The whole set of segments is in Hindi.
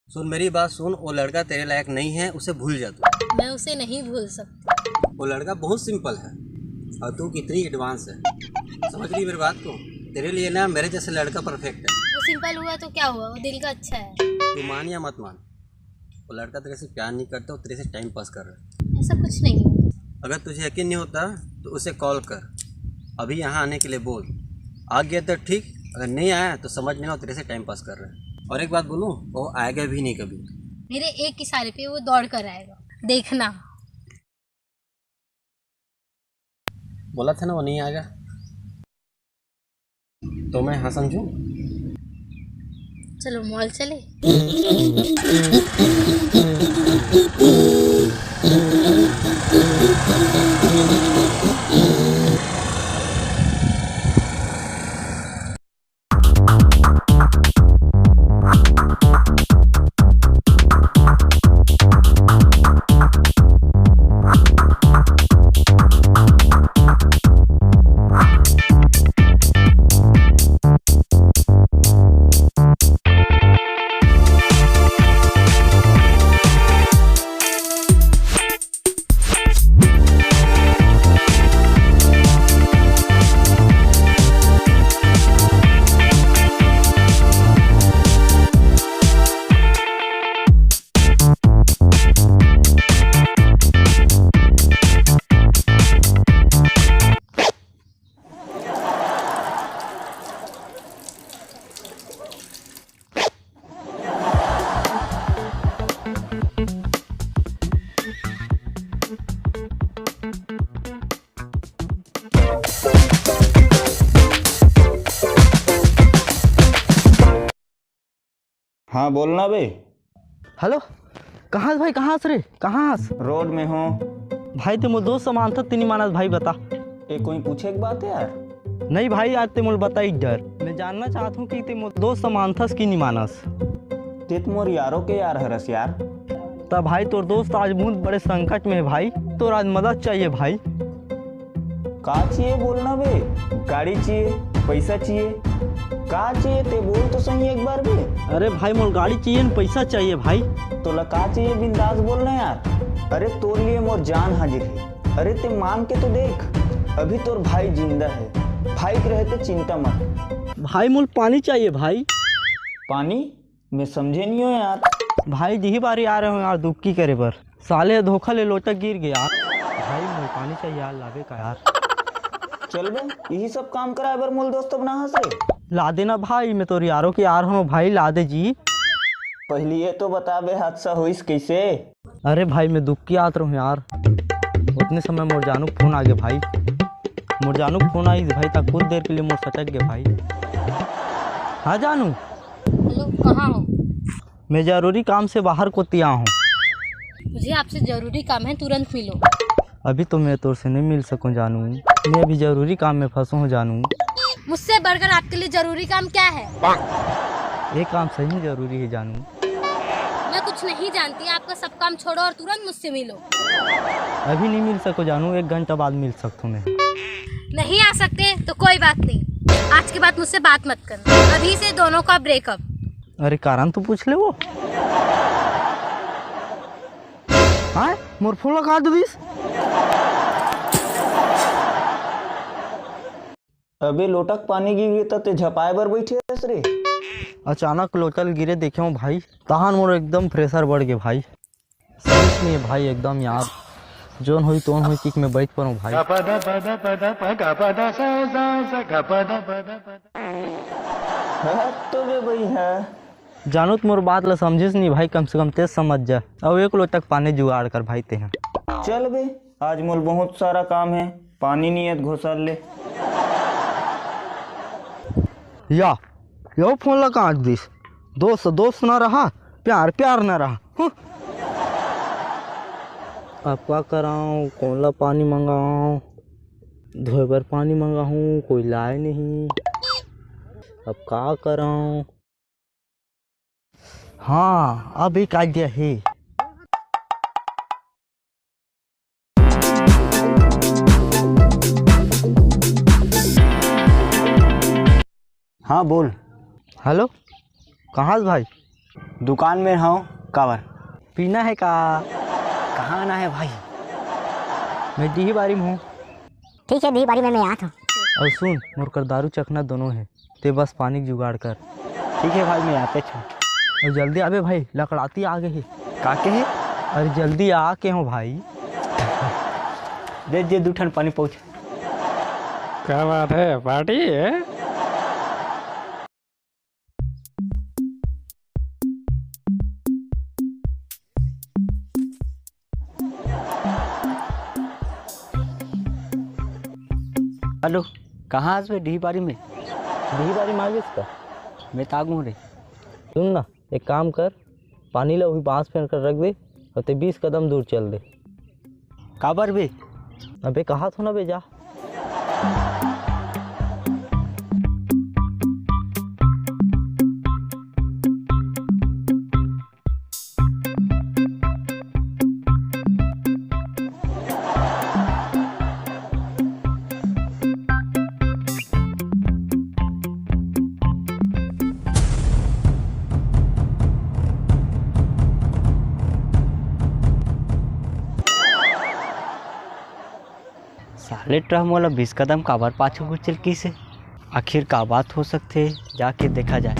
सुन मेरी बात सुन, वो लड़का तेरे लायक नहीं है, उसे भूल जा तू। मैं उसे नहीं भूल सकती। वो लड़का बहुत सिंपल है और तू कितनी एडवांस है। समझ रही मेरी बात को? तेरे लिए ना मेरे जैसे लड़का परफेक्ट है। वो सिंपल हुआ तो क्या हुआ, वो दिल का अच्छा है। तू मान या मत मान, वो लड़का तेरे से प्यार नहीं करता, वो तेरे से टाइम पास कर रहा है। ऐसा कुछ नहीं है। अगर तुझे यकीन नहीं होता तो उसे कॉल कर, अभी यहाँ आने के लिए बोल। आ गया तो ठीक, अगर नहीं आया तो समझ लेना वो तेरे से टाइम पास कर रहा है। और एक बात बोलूँ, वो आएगा भी नहीं कभी। मेरे एक इशारे पे वो दौड़ कर आएगा, देखना। बोला था ना वो नहीं आएगा, तो मैं हाँ समझूँ? चलो मॉल चले। हाँ बोलना बे। हेलो, कहाँ भाई? कहाँ रे? कहाँ? रोड में हूँ। भाई ते मोर दोस्त समान था, तेनी मानस भाई बता। ये कोई पूछे की बात है यार? नहीं भाई, आज ते मोल बता इधर। मैं जानना चाहता हूँ कि ते मोर दोस्त समान था कि नहीं मानस। ते मोर यारों के यार हरस यार। तब भाई तोर दोस्त आज बहुत बड़े संकट में है भाई, तोर आज मदद चाहिए भाई। का चाहिए बोलना बे? गाड़ी चाहिए, पैसा चाहिए, का चाहिए ते बोल तो सही एक बार बे। अरे भाई मोर गाड़ी चाहिए न पैसा चाहिए भाई। तो लका चाहिए बिंदास बोलना यार। अरे तोर लिए मोर जान हाजिर है। अरे ते मांग के तो देख, अभी तोर भाई जिंदा है। भाई के रहे तो चिंता मत। भाई मोल पानी चाहिए भाई। पानी? मैं समझे नहीं हो यार। भाई यही बारी आ रहे हो यार दुबकी करे पर, साले धोखा ले लोटा गिर गया भाई। मोल पानी चाहिए यार, लावे का यार। चल बे, यही सब काम करा बर मोल दोस्त बना हंसे। ला देना भाई, मैं तो यारों के यार हूँ भाई, ला दे जी। पहले ये तो बता बे हादसा हुईस कैसे? अरे भाई मैं दुबकी आत रहा हूँ यार। उतने समय मोर जानू फोन आ गया भाई। मोर जानू फोन आई भाई, तक कुछ देर के लिए मोर सटक गया भाई। हाँ जानू, हेलो, कहाँ हो? मैं जरूरी काम से बाहर को तिया हूँ। मुझे आपसे जरूरी काम है, तुरंत मिलो। अभी तो मैं तोर से नहीं मिल सकूँ जानू, मैं अभी जरूरी काम में फंसा हूँ जानू। मुझसे बढ़कर आपके लिए जरूरी काम क्या है? ये काम सही में जरूरी है जानू। मैं कुछ नहीं जानती, आपका सब काम छोड़ो और तुरंत मुझसे मिलो। अभी नहीं मिल सको जानू, 1 घंटा बाद मिल सकता हूँ मैं। नहीं आ सकते तो कोई बात नहीं, आज के बाद मुझसे बात मत करना। अभी से दोनों का ब्रेकअप। अरे कारण तो पूछ ले वो। हाँ मोर फोन लगा दो दिस। अबे लोटक पानी गिर गया ते झपाए बर बैठे हस रे। अचानक लोटल गिरे देखे हूँ भाई, तहान मोर एकदम प्रेशर बढ़ गया भाई। समझ नहीं है भाई एकदम यार, जोन हुई तोन हुई किक में बैठ पर भाई। तो बे भाई है जानू तो मोर बात ला समझिस नहीं भाई, कम से कम तेज समझ जा। अब 1 लोटक पानी जुगाड़ कर भाई ते हैं। चल बे, आज मोल बहुत सारा काम है, पानी नियत घोसल ले। या यो फोन लगा आज दिस, दोस्त दोस्त ना रहा, प्यार प्यार ना रहा। अब क्या कराऊँ, कौन ला पानी मंगाऊँ? धोए बर पानी मंगाऊँ, कोई लाए नहीं। अब क्या कराऊँ? हाँ अब एक आइडिया है। हाँ बोल। हेलो, कहाँ से भाई? दुकान में हूँ कावर। पीना है का? कहाँ आना है भाई? मैं दी बारी में हूँ। ठीक है दी बारी में मैं आता हूँ। और सुन, मोर कर दारू चखना दोनों है, ते बस पानी की जुगाड़ कर। ठीक है भाई, मैं आते छूँ। और जल्दी आवे भाई, लकड़ाती आगे है। काके है? अरे जल्दी आ के हो भाई। दे 2 ठन पानी पहुँच। क्या बात है, पार्टी है? हेलो, कहाँ आज वे डी बारी में? दी बारी मांगे इसका? मैं तागू रे। सुन ना, एक काम कर, पानी ला वही बांस फेंक कर रख दे और ते 20 कदम दूर चल दे। काबर बे? अबे कहा था ना बे, जा। साले ट्रह मोला 20 कदम काबर पाछू गुचल किसे? आखिर का बात हो सकते, जाके देखा जाए।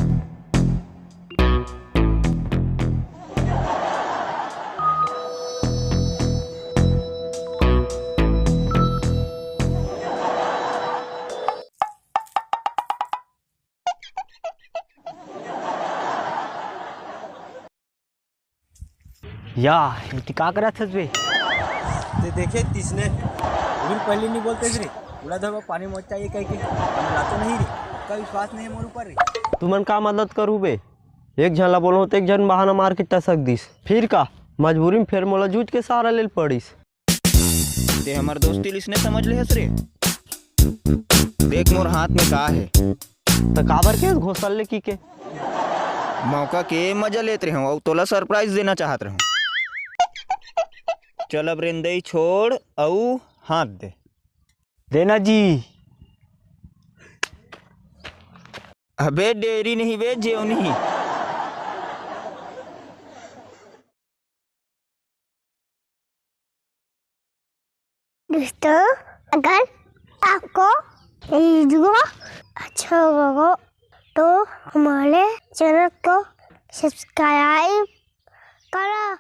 या इति का करा था बे? ते देखे तिसने फिर पहले नहीं बोलते रे, पूरा धरवा पानी मत चाहिए कह के हमें लातो नहीं रे। आपका विश्वास नहीं है मोर ऊपर रे। तुमन का मदद करूँ बे? एक जन ला बोलो तो एक जन बहाना मार के टसक दिस, फिर का मजबूरी में फिर मोला जूझ के सहारा ले पड़िस। ते हमार दोस्ती लिसने समझ ले हस रे। देख मोर हाथ में का है, तो काबर के घोसल ले की के? मौका के मजा लेते रहो और तोला सरप्राइज देना चाहत रहो। चल अब रेंदई छोड़ औ हाथ दे। देना जी। अबे डेरी नहीं बे, जेव नहीं। दोस्तों, अगर आपको ये वीडियो अच्छा लगा तो हमारे चैनल को सब्सक्राइब करो।